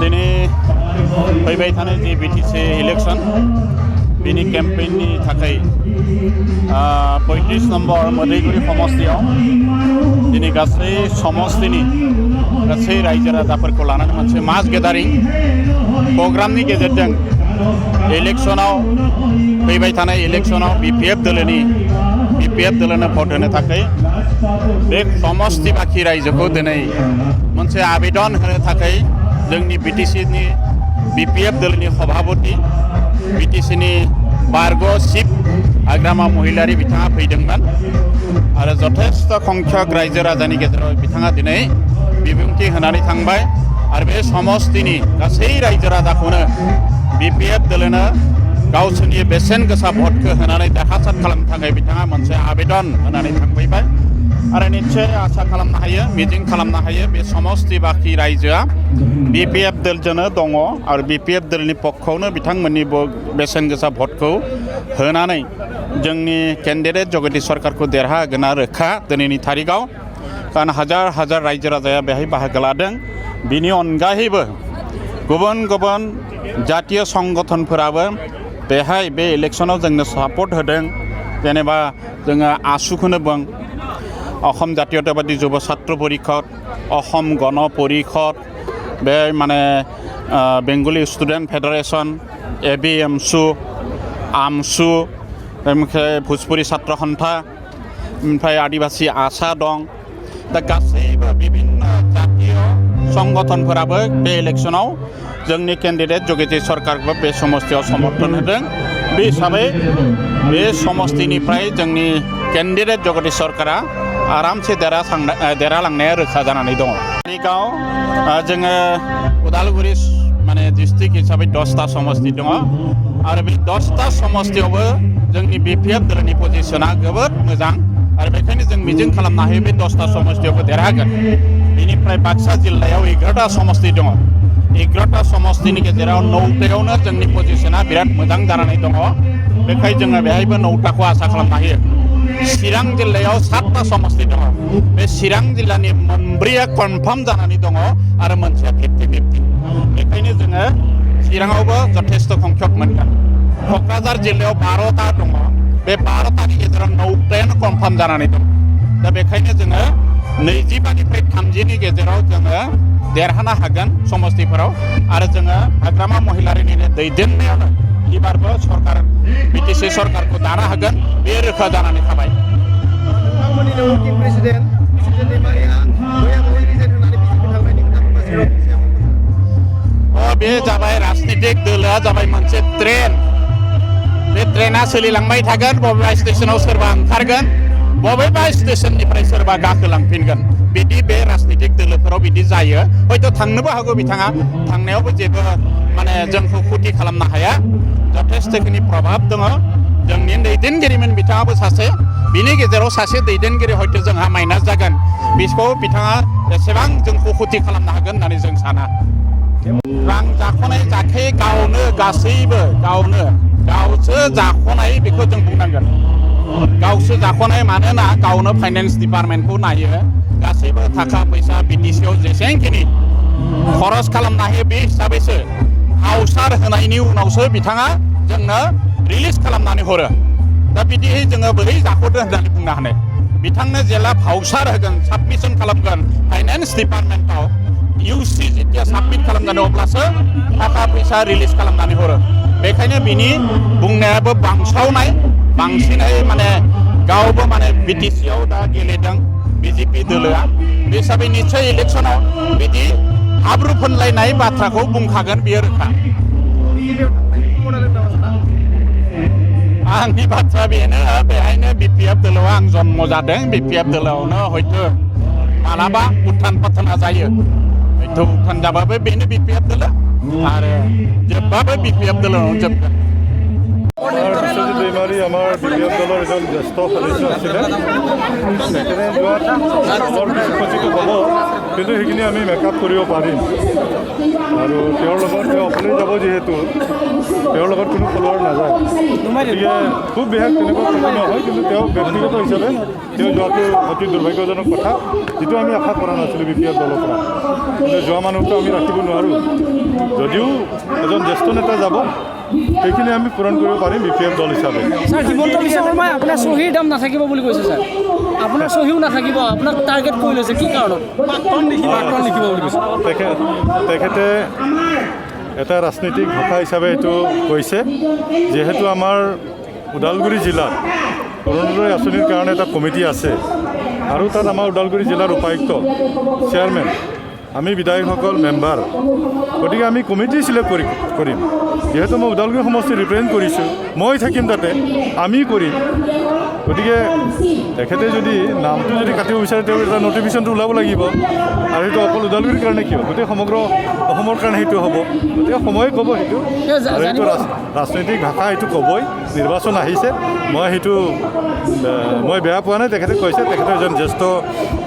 दिनै फैबाय थानाय जि बिटिसि इलेक्शन बिनि केम्पेइननि थाखाय 35 नम्बर मोदैगुरि समस्तियाव दिनै गासै समस्तिनि गासै रायजो राजाफोरखौ लानानै मोनसे मास गेदारिं प्रग्रामनि गेजेरजों इलेक्शनाव फैबाय थानाय इलेक्शनाव बिपिएफ दोलोनो भट होनो थाखाय बे समस्ति बाखि रायजोखौ दिनै मोनसे आवेदन होनो थाखाय जोंनि बिटिसिनि बिपिएफ दोलोनि सभापति बिटिसिनि बारग' चिफ हाग्रामा महिलारि बिथाङा फैदोंमोन आरो जथेस्थ संख्यक रायजो राजानि गेजेराव बिथाङा दिनै बिबुंथि होनानै थांबाय आरो बे समस्तिनि गासै रायजो राजाखौनो बिपिएफ दोलोनो गावसोरनि बेसेन गोसा भटखौ होनानै देरहासार खालामनो थाखाय बिथाङा मोनसे आवेदन होनानै थांबाय आरो निश्चय आसा खालामनो हायो मिजिं खालामनो हायो बे समस्ति बाखि रायजोआ बिपिएफ दोलजोंनो दङ आरो बिपिएफ दोलनि पक्षआवनो बिथांमोननि बेसेन गोसा भटखौ होनानै जोंनि केन्डिडेट जगदीश सरकारखौ देरहागोना रोखा दिनैनि तारिखआव कारण हाजार रायजो राजाया बेहाय बाहागो लादों बिनि अनगायैबो गुबुन गुबुन जातीय संगठनफोराबो बेहाय बे इलेक्शनाव जोंनो सापर्ट होदों जेनेबा जोङो आसुखौनो बुं असम जातीयतावादी युव छात्र परिषद असम गण परिषद बे माने बेंगली स्टूडेंट फेडरेशन एबिएमसु आमसु ओमफ्राय भोजपुरी छात्र सन्था ओमफ्राय आदिवासी आसा दं दा गासैबो विभिन्न जातीय संगठनफोराबो बे इलेक्शनाव जोंनि केन्डिडेट जगदीश सरकारखौ बे समस्तियाव समर्थन होदों बे हिसाबै बे समस्तिनिफ्राय जोंनि केन्डिडेट जगदीश सरकारा आरामसे देरहालांनाया रोखा जानानै दङ। तारिखआव जोङो उदालगुरि माने डिस्ट्रिक्ट हिसाबै 10टा समस्ति दङ आरो बे 10टा समस्तियावबो जोंनि बिपिएफ दोलोनि पजिशना जोबोद मोजां आरो बेखायनो जों मिजिं खालामनो हायो बे 10टा समस्तियावबो देरहागोन। बेनिफ्राय बाक्सा जिल्लायाव 11टा समस्ति दङ 11टा समस्तिनि गेजेराव 9टायावनो जोंनि पजिशना बिराद मोजां जानानै दङ बेखाय जोङो बेहायबो 9टाखौ आसा खालामनो हायो। चिरां जिल्लायाव 7टा समस्ति दङ बे चिरां जिल्लानि मोनब्रैया कनफार्म जानानै दङ आरो मोनसेया 50-50 बेखायनो जोङो चिराङावबो जथेस्थ संख्यक मोनगोन। क'क्राझार जिल्लायाव 12टा दङ बे 12टानि गेजेराव 9टायानो कनफार्म जानानै दं दा बेखायनो जोङो 25निफ्राय 30नि गेजेराव जोङो देरहानो हागोन समस्तिफोराव आरो जोङो हाग्रामा महिलारिनि दैदेननायावनो एबारबो सरकार बिटिसि सरकारखौ दानो हागोन बे रोखा जानानै थाबाय। बे जाबाय राजनितिक दोलोआ जाबाय मोनसे ट्रेन बे ट्रेना सोलिलांबाय थागोन बबेबा स्टेशनाव सोरबा ओंखारगोन बबेबा स्टेशननिफ्राय सोरबा गाखोलांफिनगोन बिदि बे राजनितिक दोलोफोराव बिदि जायो हयथ' थांनोबो हागौ बिथाङा थांनायावबो जेबो माने जोंखौ खुथि खालामनो हाया जथेस्थखिनि प्रभाब दङ जोंनि दैदेनगिरिमोन बिथाङाबो सासे बिनि गेजेराव सासे दैदेनगिरि हयथ' जोंहा माइनास जागोन बिखौ बिथाङा एसेबां जोंखौ खुथि खालामनो हागोन होननानै जों साना। रां जाख'नाय जाखै गावनो गासैबो गावसो जाख'नाय बेखौ जों बुंनांगोन गावसो जाख'नाय मानोना गावनो फाइनेन्स डिपार्टमेन्टखौ नायो गासैबो थाखा फैसा बिटिसिआव जेसेबांखिनि खरस खालामनो हायो बे हिसाबैसो आवसार होनायनि उनावसो बिथाङा जोंनो रिलिज खालामनानै हरो दा बिदिहै जोङो बोरै जाख'दो होननानै बुंनो हानो बिथांनो जेला भाउचार होगोन साबमिसन खालामगोन फाइनेन्स डिपार्टमेन्टआव इउसि जेथिया साबमिट खालामगोन अब्लासो थाखा फैसा रिलिज खालामनानै हरो बेखायनो बिनि बुंनायाबो बांसावनाय बांसिनै माने गावबो माने बिटिसिआव दा गेलेदों बिजेपि दोलोआ बे हिसाबै निश्चय इलेक्शनाव बिदि हाब्रु फोनलायनाय बाथ्राखौ बुंखागोन बियो रोखा। आंनि बाथ्रा बेनो बेहायनो बिपिएफ दोलोआव आं जन्म जादों बिपिएफ दोलोआवनो हयथ' मालाबा उत्थान पथना जायो हयथ' उत्थान जाबाबो बेनो बिपिएफ दोलो आरो जोबबाबो बिपिएफ दोलोआवनो जोबगोन। চৌধুৰী আমাৰ BPF দলৰ এজন জ্যেষ্ঠ সদস্য আছিলে। তেখেতে যোৱাত খবৰ খচিত হ'ব, কিন্তু সেইখিনি আমি মেকআপ কৰিব পাৰিম। আৰু তেওঁৰ লগত তেওঁ অকলেই যাব, যিহেতু তেওঁৰ লগত কোনো ফলোৱাৰ নাযায়, গতিকে খুব বিশেষ তেনেকুৱা কথা নহয়। কিন্তু তেওঁ ব্যক্তিগত হিচাপে তেওঁ যোৱাটো অতি দুৰ্ভাগ্যজনক কথা, যিটো আমি আশা কৰা নাছিলোঁ BPF দলৰ পৰা। কিন্তু যোৱা মানুহটো আমি ৰাখিব নোৱাৰোঁ। যদিও এজন জ্যেষ্ঠ নেতা যাব, সেইখিনি আমি পূৰণ কৰিব পাৰিম BPF দল হিচাপে। স্যাৰ, হিমন্ত বিশ্ব শৰ্মাই আপোনাৰ চহীৰ দাম নাথাকিব বুলি কৈছে স্যাৰ। আপোনাৰ চহীও নাথাকিব, আপোনাক টাৰ্গেট কৰি লৈছে, কি কাৰণত? লিখিব বুলি কৈছে তেখেতে এটা ৰাজনৈতিক ভাষা হিচাপে এইটো কৈছে। যিহেতু আমাৰ ওদালগুৰি জিলাত অৰুণোদয় আঁচনিৰ কাৰণে এটা কমিটি আছে, আৰু তাত আমাৰ ওদালগুৰি জিলাৰ উপায়ুক্ত, চেয়াৰমেন, আমি বিধায়কসকল মেম্বাৰ, গতিকে আমি কমিটি চিলেক্ট কৰিম। যিহেতু মই ওদালগুৰি সমষ্টি ৰিপ্ৰেজেণ্ট কৰিছোঁ, মই থাকিম তাতে, আমি কৰিম। গতিকে তেখেতে যদি নামটো যদি কাটিব বিচাৰে, তেওঁ এটা নটিফিকেশ্যনটো ওলাব লাগিব। আৰু সেইটো অকল ওদালগুৰিৰ কাৰণে কিয়, গোটেই সমগ্ৰ অসমৰ কাৰণে সেইটো হ'ব। গতিকে সময়ে ক'ব সেইটো, আৰু সেইটো ৰাজনৈতিক ভাষা, সেইটো ক'বই। নিৰ্বাচন আহিছে, মই বেয়া পোৱা নাই। তেখেতে কৈছে তেখেতে এজন জ্যেষ্ঠ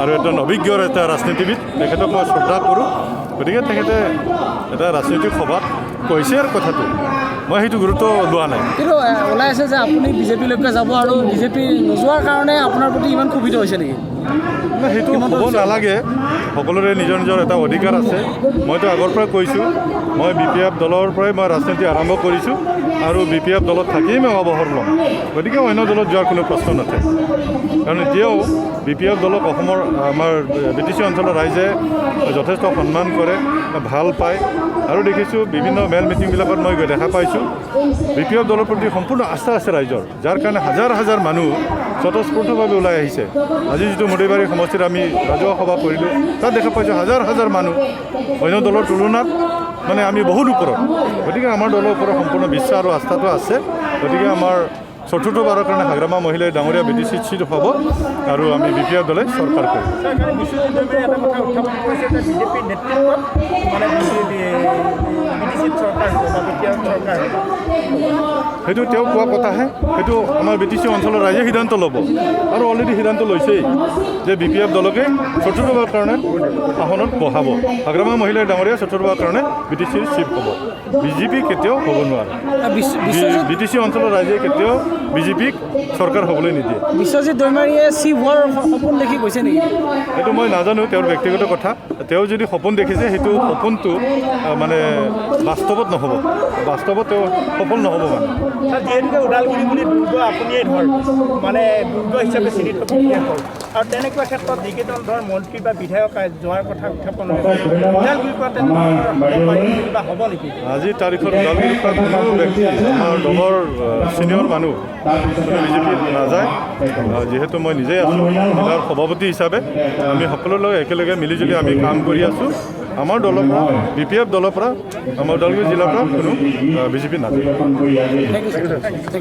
আৰু এজন অভিজ্ঞ এটা ৰাজনীতিবিদ, তেখেতক মই শ্ৰদ্ধা কৰোঁ। গতিকে তেখেতে এটা ৰাজনৈতিক সভাত কৈছে আৰু কথাটো, মই সেইটো গুৰুত্ব লোৱা নাই। কিন্তু ওলাই আছে যে আপুনি বিজেপিলৈকে যাব, আৰু বিজেপি নোযোৱাৰ কাৰণে আপোনাৰ প্ৰতি ইমান ক্ষোভিত হৈছে নেকি? সেইটো হ'ব নালাগে। সকলোৰে নিজৰ নিজৰ এটা অধিকাৰ আছে। মইতো আগৰ পৰা কৈছোঁ, মই BPF দলৰ পৰাই মই ৰাজনীতি আৰম্ভ কৰিছোঁ, আৰু BPF দলত থাকিয়েই মই অৱসৰ ল'ম। গতিকে অন্য দলত যোৱাৰ কোনো প্ৰশ্ন নাথাকে। কাৰণ এতিয়াও BPF দলক অসমৰ আমাৰ BTC অঞ্চলৰ ৰাইজে যথেষ্ট সন্মান কৰে, ভাল পায়। আৰু দেখিছোঁ বিভিন্ন মেল মিটিংবিলাকত মই দেখা পাইছোঁ BPF দলৰ প্ৰতি সম্পূৰ্ণ আস্থা আছে ৰাইজৰ, যাৰ কাৰণে হাজাৰ হাজাৰ মানুহ স্বতঃস্ফূৰ্তভাৱে ওলাই আহিছে। আজি যিটো মধুবাৰী সমষ্টিত আমি ৰাজহুৱা সভা কৰিলোঁ, তাত দেখা পাইছোঁ হাজাৰ হাজাৰ মানুহ, অন্য দলৰ তুলনাত মানে আমি বহুত ওপৰত। গতিকে আমাৰ দলৰ ওপৰত সম্পূৰ্ণ বিশ্বাস আৰু আস্থাটো আছে। গতিকে আমাৰ চতুৰ্থবাৰৰ কাৰণে হাগ্ৰামা মহিলাই ডাঙৰীয়া BTC চিট হ'ব, আৰু আমি BPF দলে চৰকাৰ কৰিম। সেইটো তেওঁ কোৱা কথাহে, সেইটো আমাৰ BTC অঞ্চলৰ ৰাইজে সিদ্ধান্ত ল'ব, আৰু অলৰেডি সিদ্ধান্ত লৈছেই যে BPF দলকে চতুৰ্থবাৰৰ কাৰণে আসনত বহাব। হাগ্ৰামা মহিলাই ডাঙৰীয়া চতুৰ্থবাৰৰ কাৰণে BTCৰ চিফ হ'ব। বিজেপি কেতিয়াও হ'ব নোৱাৰে। BTC অঞ্চলৰ ৰাইজে কেতিয়াও বিজেপিক চৰকাৰ হ'বলৈ নিদিয়ে। বিশ্বজিৎ দৈমাৰীয়ে চিফ হোৱাৰ সপোন দেখি কৈছে নেকি? সেইটো মই নাজানো, তেওঁৰ ব্যক্তিগত কথা। তেওঁ যদি সপোন দেখিছে, সেইটো সপোনটো মানে বাস্তৱত নহ'ব, বাস্তৱত তেওঁ সফল নহ'ব। মানে যিহেতুকে ওদালগুৰি বুলি দুৰ্গ আপুনিয়েই ধৰ মানে দুৰ্গ হিচাপে চিহ্নিত কৰিলে হ'ল, আৰু তেনেকুৱা ক্ষেত্ৰত যিকেইজন ধৰ মন্ত্ৰী বা বিধায়ক যোৱাৰ কথা উত্থাপন হৈছে, ওদালগুৰিৰ পৰা তেনেকুৱা হ'ব নেকি? আজিৰ তাৰিখত ওদালগুৰিৰ পৰা কোনো ব্যক্তি আমাৰ দলৰ ছিনিয়ৰ মানুহ বিজেপিত নাযায়। যিহেতু মই নিজেই আছোঁ জিলাৰ সভাপতি হিচাপে, আমি সকলোৰে লগত একেলগে মিলিজুলি আমি কাম কৰি আছোঁ। আমাৰ দলৰ পৰা BPF দলৰ পৰা আমাৰ ওদালগুৰি জিলাৰ পৰা কোনো বিজেপি নাযায়।